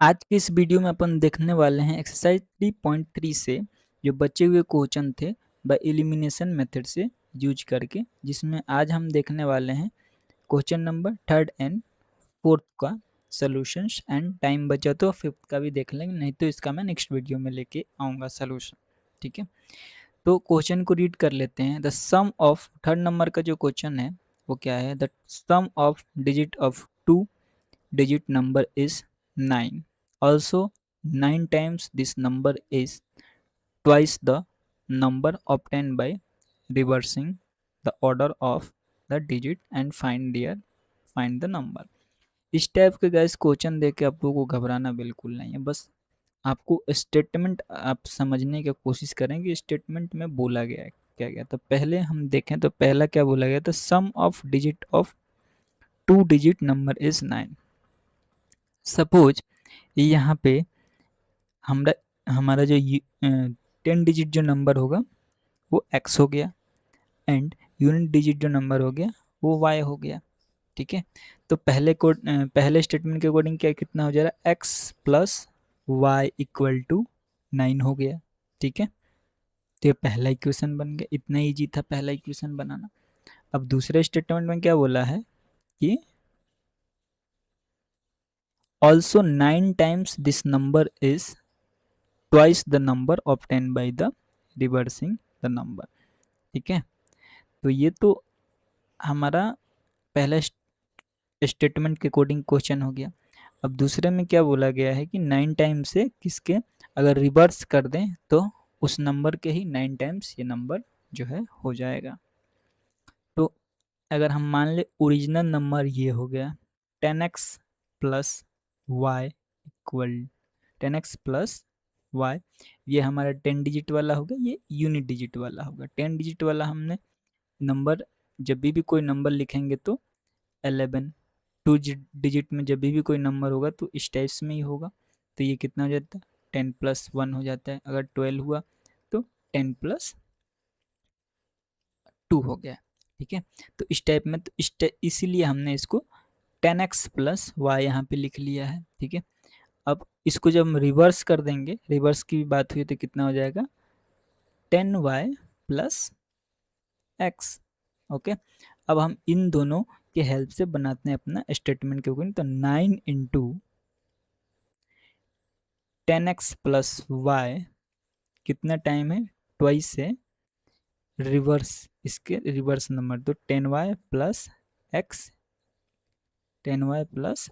आज के इस वीडियो में अपन देखने वाले हैं एक्सरसाइज 3.3 से जो बचे हुए क्वेश्चन थे बाय एलिमिनेशन मेथड से यूज करके, जिसमें आज हम देखने वाले हैं question number third and fourth का सॉल्यूशंस। एंड टाइम बचा तो फिफ्थ का भी देख लेंगे, नहीं तो इसका मैं नेक्स्ट वीडियो में लेके आऊँगा सॉल्यूशन। ठीक है, तो क्वेश्चन को रीड कर लेते हैं। The sum of third number का जो क्वेश्चन है वो क्या है? The sum of digit of two digit number is 9. Also, 9 times this number is twice the number obtained by reversing the order of the digit and find the number. इस type के guys question देख के आप लोगों को घबराना बिल्कुल नहीं है, बस आपको स्टेटमेंट आप समझने की कोशिश करें कि स्टेटमेंट में बोला गया है क्या गया। तो पहले हम देखें तो पहला क्या बोला गया? तो sum of digit of two digit number is 9। Suppose यहाँ पे हमरा हमारा जो 10 डिजिट जो नंबर होगा वो x हो गया, एंड यूनिट डिजिट जो नंबर हो गया वो y हो गया। ठीक है, तो पहले स्टेटमेंट के अकॉर्डिंग क्या कितना हो जाएगा? x plus Y equal to 9 हो गया। ठीक है, तो ये पहला इक्वेशन बन गया। इतना ईजी था पहला इक्वेशन बनाना। अब दूसरे स्टेटमेंट में क्या बोला है कि also 9 times this number is twice the number obtain by the reversing the number. ठीक है, तो ये तो हमारा पहला स्टेटमेंट के अकॉर्डिंग क्वेश्चन हो गया। अब दूसरे में क्या बोला गया है कि 9 टाइम से किसके अगर रिवर्स कर दें तो उस नंबर के ही 9 टाइम्स ये नंबर जो है हो जाएगा। तो अगर हम मान ले ओरिजिनल नंबर ये हो गया 10x plus Y equal 10x plus Y, ये हमारा 10 डिजिट वाला होगा, ये यूनिट डिजिट वाला होगा। 10 डिजिट वाला हमने नंबर जब भी कोई नंबर लिखेंगे तो 11, टू डिजिट में जब भी कोई नंबर होगा तो इस टाइप्स में ही होगा। तो ये कितना हो जाता है? 10 प्लस 1 हो जाता है। अगर 12 हुआ तो 10 प्लस 2 हो गया। ठीक है, तो इस टाइप में तो इसीलिए हमने इसको 10x प्लस वाई यहाँ पे लिख लिया है। ठीक है, अब इसको जब हम रिवर्स कर देंगे, रिवर्स की भी बात हुई तो कितना हो जाएगा? 10y plus x. ओके, अब हम इन दोनों के हेल्प से बनाते हैं अपना स्टेटमेंट के अकॉर्डिंग। तो 9 इंटू 10x प्लस वाई कितना टाइम है? ट्वाइस है रिवर्स, इसके रिवर्स नंबर तो 10y plus x, 10y plus.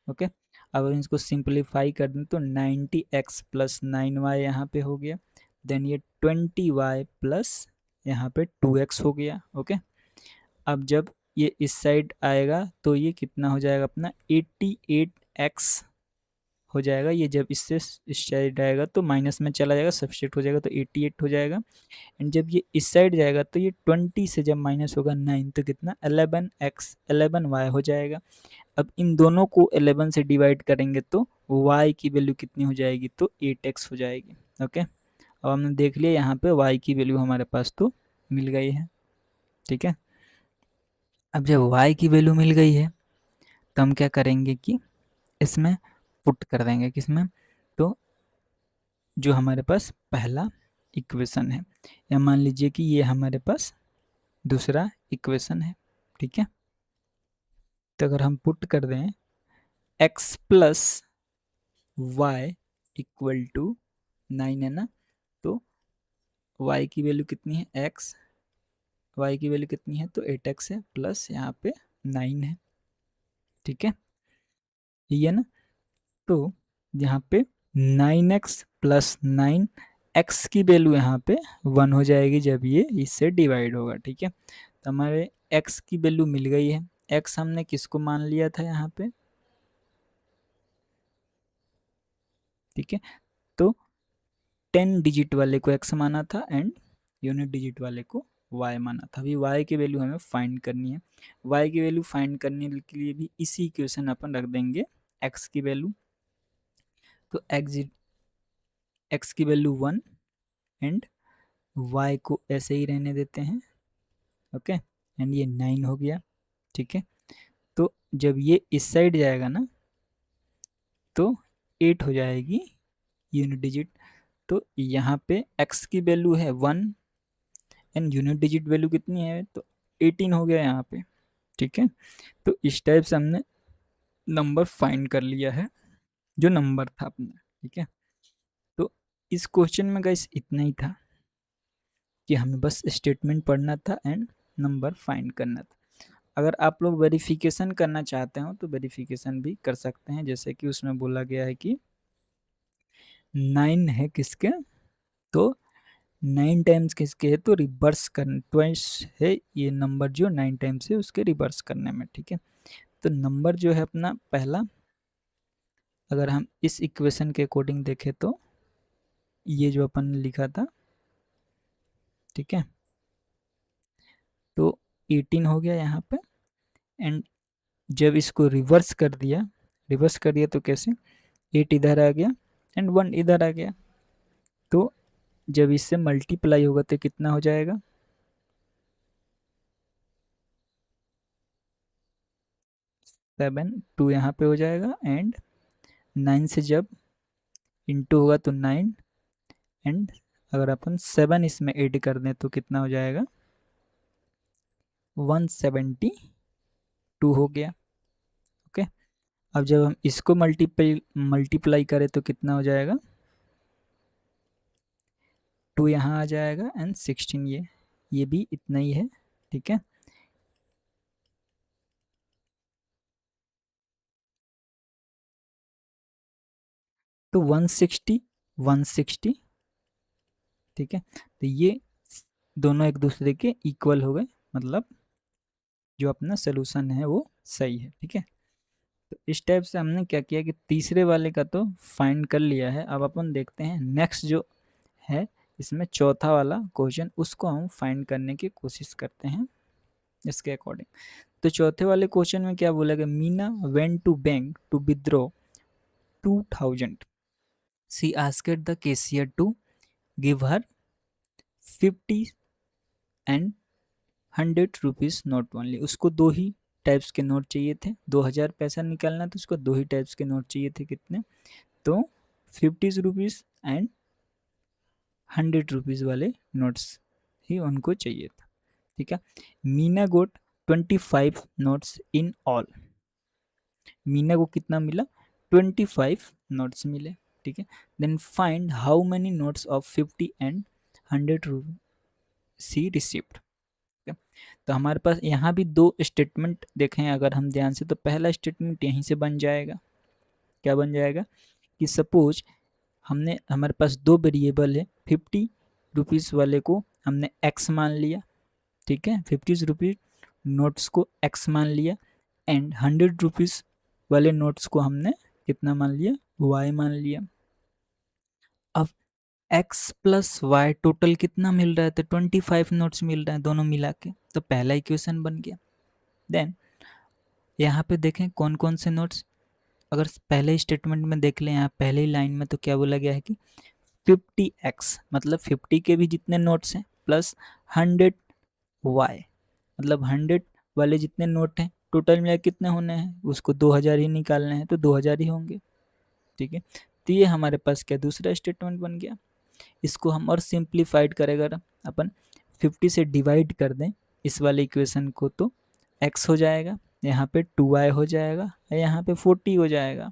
Okay, अब इसको सिंप्लीफाई कर दें तो 90x प्लस 9y यहाँ पे हो गया। देन ये 20y प्लस यहाँ पे 2x हो गया। ओके, अब जब ये इस साइड आएगा तो ये कितना हो जाएगा अपना? 88x हो जाएगा। ये जब इससे इस साइड आएगा तो माइनस में चला जाएगा, सब्स्टिट्यूट हो जाएगा तो 88 हो जाएगा। एंड जब ये इस साइड जाएगा तो ये 20 से जब माइनस होगा 9 तो कितना? 11y हो जाएगा। अब इन दोनों को 11 से डिवाइड करेंगे तो y की वैल्यू कितनी हो जाएगी? तो 8x हो जाएगी। ओके, अब हमने देख लिया यहाँ पे y की वैल्यू हमारे पास तो मिल गई है। ठीक है, अब जब y की वैल्यू मिल गई है तो हम क्या करेंगे कि इसमें पुट कर देंगे। किसमें? तो जो हमारे पास पहला इक्वेशन है, या मान लीजिए कि ये हमारे पास दूसरा इक्वेशन है। ठीक है, तो अगर हम पुट कर दें x plus Y equal to 9 है ना, तो y की वैल्यू कितनी है? x, y की वैल्यू कितनी है? तो 8x है, प्लस यहाँ पे 9 है। ठीक है, ये ना, तो यहाँ पे 9x प्लस 9, x की वैल्यू यहाँ पे 1 हो जाएगी जब ये इससे डिवाइड होगा। ठीक है, तो हमारे x की वैल्यू मिल गई है। x हमने किसको मान लिया था यहाँ पे? ठीक है, तो 10 डिजिट वाले को x माना था एंड यूनिट डिजिट वाले को y माना था। अभी y की वैल्यू हमें फाइंड करनी है। y की वैल्यू फाइंड करने के लिए भी इसी इक्वेशन अपन रख देंगे x की वैल्यू। तो x की वैल्यू 1 एंड y को ऐसे ही रहने देते हैं। ओके, एंड ये 9 हो गया। ठीक है, तो जब ये इस साइड जाएगा ना तो 8 हो जाएगी यूनिट डिजिट। तो यहाँ पे x की वैल्यू है 1 एंड यूनिट डिजिट वैल्यू कितनी है, तो 18 हो गया यहाँ पे। ठीक है, तो इस टाइप से हमने नंबर फाइंड कर लिया है, जो नंबर था अपना। ठीक है, तो इस क्वेश्चन में गाइस इतना ही था कि हमें बस स्टेटमेंट पढ़ना था एंड नंबर फाइंड करना था। अगर आप लोग वेरिफिकेशन करना चाहते हो तो वेरिफिकेशन भी कर सकते हैं, जैसे कि उसमें बोला गया है कि 9 है किसके, तो 9 टाइम्स किसके है, तो रिवर्स कर ट्वाइस है ये नंबर जो 9 टाइम्स है उसके रिवर्स करने में। ठीक है, तो नंबर जो है अपना पहला, अगर हम इस इक्वेशन के अकॉर्डिंग देखें तो ये जो अपन ने लिखा था, ठीक है, तो 18 हो गया यहाँ पे। एंड जब इसको रिवर्स कर दिया तो कैसे, 8 इधर आ गया एंड 1 इधर आ गया। तो जब इससे मल्टीप्लाई होगा तो कितना हो जाएगा, 7, 2 यहाँ पे हो जाएगा एंड 9 से जब इंटू होगा तो 9 एंड अगर अपन 7 इसमें ऐड कर दें तो कितना हो जाएगा, 172 हो गया। ओके, अब जब हम इसको मल्टीप्लाई करें तो कितना हो जाएगा, 2 यहाँ आ जाएगा एंड 16 ये भी इतना ही है। ठीक है, तो 160 160। ठीक है, तो ये दोनों एक दूसरे के इक्वल हो गए, मतलब जो अपना सोल्यूशन है वो सही है। ठीक है, तो इस टाइप से हमने क्या किया कि तीसरे वाले का तो फाइंड कर लिया है। अब अपन देखते हैं नेक्स्ट जो है इसमें चौथा वाला क्वेश्चन, उसको हम फाइंड करने की कोशिश करते हैं इसके अकॉर्डिंग। तो चौथे वाले क्वेश्चन में क्या बोला गया, Meena went to bank to withdraw 2000, she asked the cashier to give her 50 and 100 rupees note only. उसको दो ही टाइप्स के नोट चाहिए थे, 2000 पैसा निकालना तो उसको दो ही टाइप्स के नोट चाहिए थे, कितने, तो 50 रुपीज एंड 100 रुपीज वाले नोट्स ही उनको चाहिए था। ठीक है, Meena got 25 notes in all, Meena को कितना मिला, 25 नोट्स मिले। ठीक है, then find how many notes of 50 and 100 she received. तो हमारे पास यहाँ भी दो स्टेटमेंट देखें अगर हम ध्यान से, तो पहला स्टेटमेंट यहीं से बन जाएगा, क्या बन जाएगा कि सपोज हमने, हमारे पास दो वेरिएबल है, 50 रुपीज़ वाले को हमने x मान लिया, ठीक है, 50 रुपीज़ नोट्स को x मान लिया एंड 100 रुपीज़ वाले नोट्स को हमने कितना मान लिया, y मान लिया। अब x प्लस वाई टोटल कितना मिल रहा है, तो 25 नोट्स मिल रहे हैं दोनों मिला के, तो पहला इक्वेशन बन गया। देन यहाँ पे देखें कौन कौन से नोट्स, अगर पहले स्टेटमेंट में देख लें यहाँ पहले ही लाइन में, तो क्या बोला गया है कि 50x मतलब 50 के भी जितने नोट्स हैं प्लस 100y मतलब 100 वाले जितने नोट हैं टोटल मिला कितने होने हैं, उसको 2000 ही निकालने हैं तो 2000 ही होंगे। ठीक है, तो ये हमारे पास क्या दूसरा स्टेटमेंट बन गया। इसको हम और सिंप्लीफाइड करेगा अपन 50 से डिवाइड कर दें इस वाले इक्वेशन को, तो x हो जाएगा, यहाँ पे 2y हो जाएगा, यहाँ पे 40 हो जाएगा।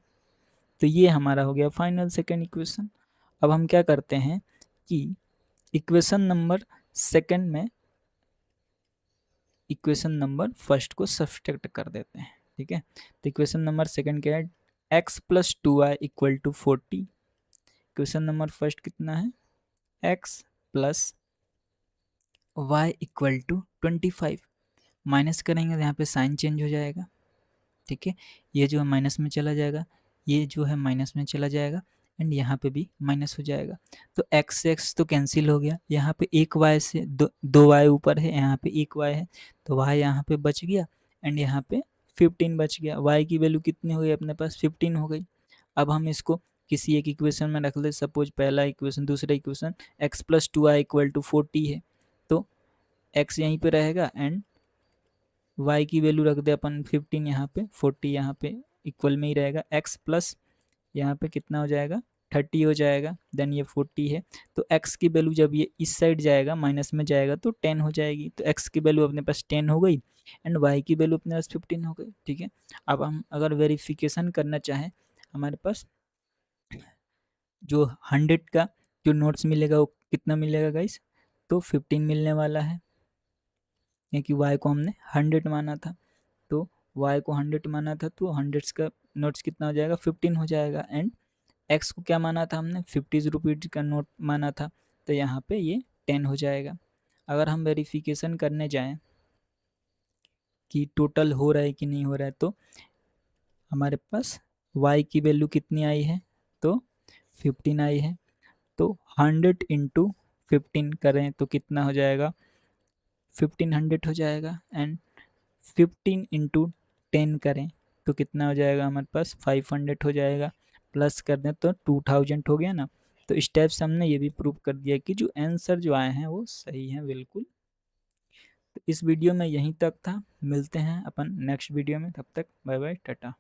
तो ये हमारा हो गया फाइनल सेकेंड इक्वेशन। अब हम क्या करते हैं कि इक्वेशन नंबर सेकेंड में इक्वेशन नंबर फर्स्ट को सब्सट्रैक्ट कर देते हैं। ठीक है, तो इक्वेशन नंबर सेकेंड क्या है, x plus 2y equal to 40। Equation number first कितना है, x plus y equal to 25। Minus करेंगे तो यहाँ पे साइन चेंज हो जाएगा। ठीक है, ये जो है माइनस में चला जाएगा, ये जो है माइनस में चला जाएगा एंड यहाँ पे भी माइनस हो जाएगा। तो x से x तो कैंसिल हो गया, यहाँ पे एक y से दो y ऊपर है, यहाँ पे एक y है तो y यहाँ पे बच गया एंड यहाँ पे 15 बच गया। y की वैल्यू कितनी हो गई अपने पास, 15 हो गई। अब हम इसको किसी एक इक्वेशन में रख ले, सपोज पहला इक्वेशन, दूसरा equation x plus 2y equal to 40 है, तो x यहीं पे रहेगा एंड y की वैल्यू रख दे अपन 15 यहाँ पे, 40 यहाँ पे इक्वल में ही रहेगा। x प्लस यहाँ पे कितना हो जाएगा 30 हो जाएगा, देन ये 40 है। तो x की वैल्यू जब ये इस साइड जाएगा माइनस में जाएगा तो 10 हो जाएगी। तो x की वैल्यू अपने पास 10 हो गई एंड y की वैल्यू अपने पास 15 हो गई। ठीक है, अब हम अगर वेरिफिकेशन करना चाहें, हमारे पास जो 100 का जो नोट्स मिलेगा वो कितना मिलेगा गाइस, तो 15 मिलने वाला है, क्योंकि y को हमने 100 माना था। तो y को 100 माना था तो 100 का नोट्स कितना हो जाएगा 15 हो जाएगा। एंड x को क्या माना था हमने 50 रुपीज़ का नोट माना था, तो यहाँ पे ये 10 हो जाएगा। अगर हम वेरिफिकेशन करने जाएं कि टोटल हो रहा है कि नहीं हो रहा है, तो हमारे पास y की वैल्यू कितनी आई है, तो 15 आई है। तो 100 इंटू 15 करें तो कितना हो जाएगा 1500 हो जाएगा। एंड 15 इंटू 10 करें तो कितना हो जाएगा हमारे पास 500 हो जाएगा। प्लस कर दें तो 2000 हो गया ना। तो इस टाइप से हमने ये भी प्रूव कर दिया कि जो आंसर जो आए हैं वो सही हैं बिल्कुल। तो इस वीडियो में यहीं तक था, मिलते हैं अपन नेक्स्ट वीडियो में, तब तक बाय बाय टाटा।